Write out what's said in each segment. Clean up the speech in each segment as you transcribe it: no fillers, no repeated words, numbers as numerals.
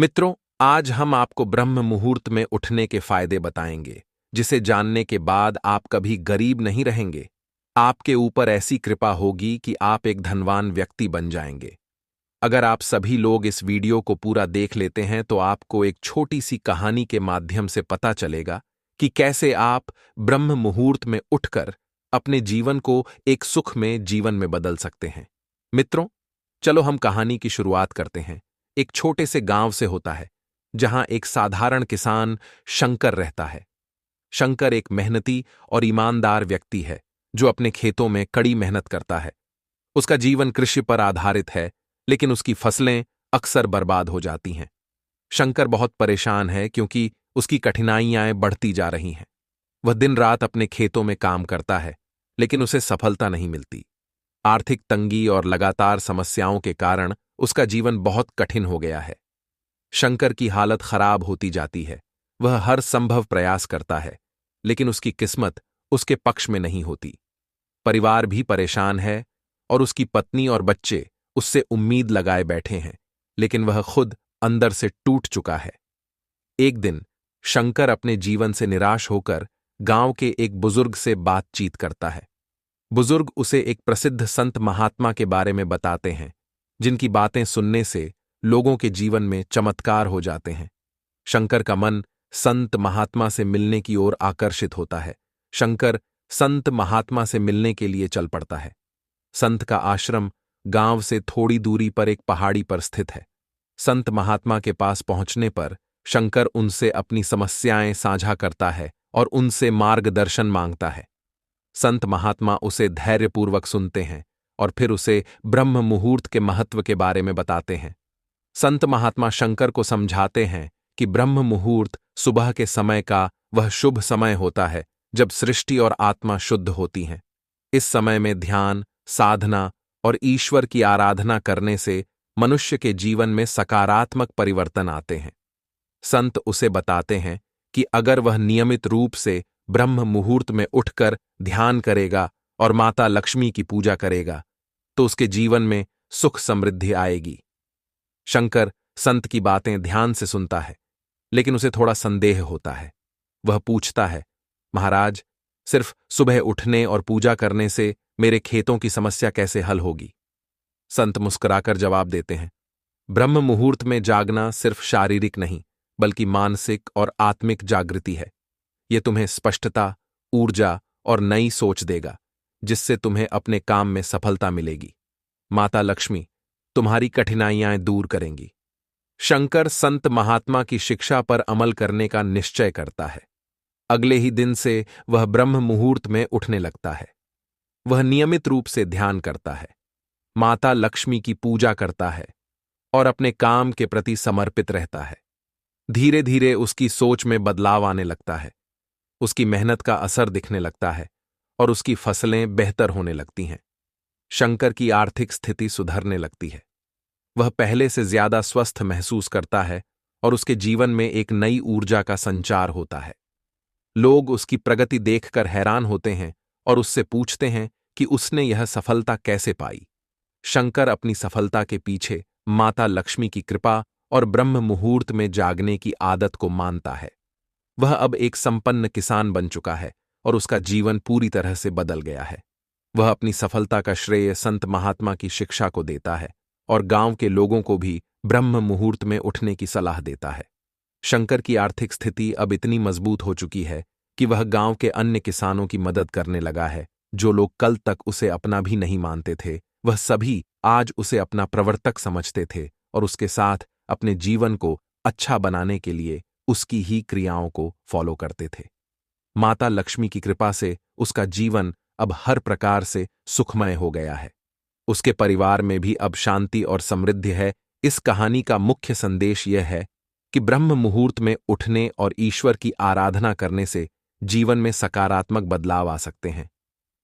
मित्रों, आज हम आपको ब्रह्म मुहूर्त में उठने के फायदे बताएंगे, जिसे जानने के बाद आप कभी गरीब नहीं रहेंगे। आपके ऊपर ऐसी कृपा होगी कि आप एक धनवान व्यक्ति बन जाएंगे। अगर आप सभी लोग इस वीडियो को पूरा देख लेते हैं तो आपको एक छोटी सी कहानी के माध्यम से पता चलेगा कि कैसे आप ब्रह्म मुहूर्त में उठकर अपने जीवन को एक सुखमय जीवन में बदल सकते हैं। मित्रों, चलो हम कहानी की शुरुआत करते हैं। एक छोटे से गांव से होता है, जहां एक साधारण किसान शंकर रहता है। शंकर एक मेहनती और ईमानदार व्यक्ति है, जो अपने खेतों में कड़ी मेहनत करता है। उसका जीवन कृषि पर आधारित है, लेकिन उसकी फसलें अक्सर बर्बाद हो जाती हैं। शंकर बहुत परेशान है क्योंकि उसकी कठिनाइयां बढ़ती जा रही हैं। वह दिन रात अपने खेतों में काम करता है, लेकिन उसे सफलता नहीं मिलती। आर्थिक तंगी और लगातार समस्याओं के कारण उसका जीवन बहुत कठिन हो गया है। शंकर की हालत खराब होती जाती है। वह हर संभव प्रयास करता है, लेकिन उसकी किस्मत उसके पक्ष में नहीं होती। परिवार भी परेशान है और उसकी पत्नी और बच्चे उससे उम्मीद लगाए बैठे हैं, लेकिन वह खुद अंदर से टूट चुका है। एक दिन शंकर अपने जीवन से निराश होकर गांव के एक बुजुर्ग से बातचीत करता है। बुजुर्ग उसे एक प्रसिद्ध संत महात्मा के बारे में बताते हैं, जिनकी बातें सुनने से लोगों के जीवन में चमत्कार हो जाते हैं। शंकर का मन संत महात्मा से मिलने की ओर आकर्षित होता है। शंकर संत महात्मा से मिलने के लिए चल पड़ता है। संत का आश्रम गांव से थोड़ी दूरी पर एक पहाड़ी पर स्थित है। संत महात्मा के पास पहुंचने पर शंकर उनसे अपनी समस्याएं साझा करता है और उनसे मार्गदर्शन मांगता है। संत महात्मा उसे धैर्यपूर्वक सुनते हैं और फिर उसे ब्रह्म मुहूर्त के महत्व के बारे में बताते हैं। संत महात्मा शंकर को समझाते हैं कि ब्रह्म मुहूर्त सुबह के समय का वह शुभ समय होता है, जब सृष्टि और आत्मा शुद्ध होती हैं। इस समय में ध्यान, साधना और ईश्वर की आराधना करने से मनुष्य के जीवन में सकारात्मक परिवर्तन आते हैं। संत उसे बताते हैं कि अगर वह नियमित रूप से ब्रह्म मुहूर्त में उठकर ध्यान करेगा और माता लक्ष्मी की पूजा करेगा, तो उसके जीवन में सुख समृद्धि आएगी। शंकर संत की बातें ध्यान से सुनता है, लेकिन उसे थोड़ा संदेह होता है। वह पूछता है, महाराज, सिर्फ सुबह उठने और पूजा करने से मेरे खेतों की समस्या कैसे हल होगी? संत मुस्कुराकर जवाब देते हैं, ब्रह्म मुहूर्त में जागना सिर्फ शारीरिक नहीं, बल्कि मानसिक और आत्मिक जागृति है। यह तुम्हें स्पष्टता, ऊर्जा और नई सोच देगा, जिससे तुम्हें अपने काम में सफलता मिलेगी। माता लक्ष्मी तुम्हारी कठिनाइयां दूर करेंगी। शंकर संत महात्मा की शिक्षा पर अमल करने का निश्चय करता है। अगले ही दिन से वह ब्रह्म मुहूर्त में उठने लगता है। वह नियमित रूप से ध्यान करता है, माता लक्ष्मी की पूजा करता है और अपने काम के प्रति समर्पित रहता है। धीरे धीरे उसकी सोच में बदलाव आने लगता है। उसकी मेहनत का असर दिखने लगता है और उसकी फसलें बेहतर होने लगती हैं। शंकर की आर्थिक स्थिति सुधरने लगती है। वह पहले से ज्यादा स्वस्थ महसूस करता है और उसके जीवन में एक नई ऊर्जा का संचार होता है। लोग उसकी प्रगति देखकर हैरान होते हैं और उससे पूछते हैं कि उसने यह सफलता कैसे पाई। शंकर अपनी सफलता के पीछे माता लक्ष्मी की कृपा और ब्रह्म मुहूर्त में जागने की आदत को मानता है। वह अब एक संपन्न किसान बन चुका है और उसका जीवन पूरी तरह से बदल गया है। वह अपनी सफलता का श्रेय संत महात्मा की शिक्षा को देता है और गांव के लोगों को भी ब्रह्म मुहूर्त में उठने की सलाह देता है। शंकर की आर्थिक स्थिति अब इतनी मजबूत हो चुकी है कि वह गांव के अन्य किसानों की मदद करने लगा है। जो लोग कल तक उसे अपना भी नहीं मानते थे, वह सभी आज उसे अपना प्रवर्तक समझते थे और उसके साथ अपने जीवन को अच्छा बनाने के लिए उसकी ही क्रियाओं को फॉलो करते थे। माता लक्ष्मी की कृपा से उसका जीवन अब हर प्रकार से सुखमय हो गया है। उसके परिवार में भी अब शांति और समृद्धि है। इस कहानी का मुख्य संदेश यह है कि ब्रह्म मुहूर्त में उठने और ईश्वर की आराधना करने से जीवन में सकारात्मक बदलाव आ सकते हैं।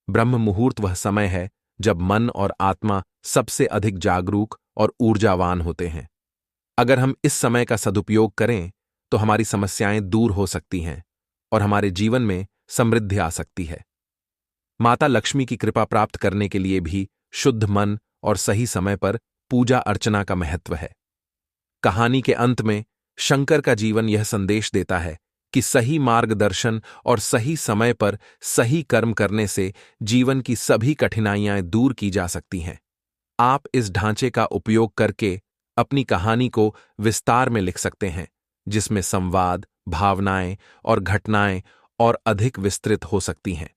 ब्रह्म मुहूर्त वह समय है जब मन और आत्मा सबसे अधिक जागरूक और ऊर्जावान होते हैं। अगर हम इस समय का सदुपयोग करें तो हमारी समस्याएं दूर हो सकती हैं और हमारे जीवन में समृद्धि आ सकती है। माता लक्ष्मी की कृपा प्राप्त करने के लिए भी शुद्ध मन और सही समय पर पूजा अर्चना का महत्व है। कहानी के अंत में शंकर का जीवन यह संदेश देता है कि सही मार्गदर्शन और सही समय पर सही कर्म करने से जीवन की सभी कठिनाइयां दूर की जा सकती हैं। आप इस ढांचे का उपयोग करके अपनी कहानी को विस्तार में लिख सकते हैं, जिसमें संवाद, भावनाएं और घटनाएं और अधिक विस्तृत हो सकती हैं।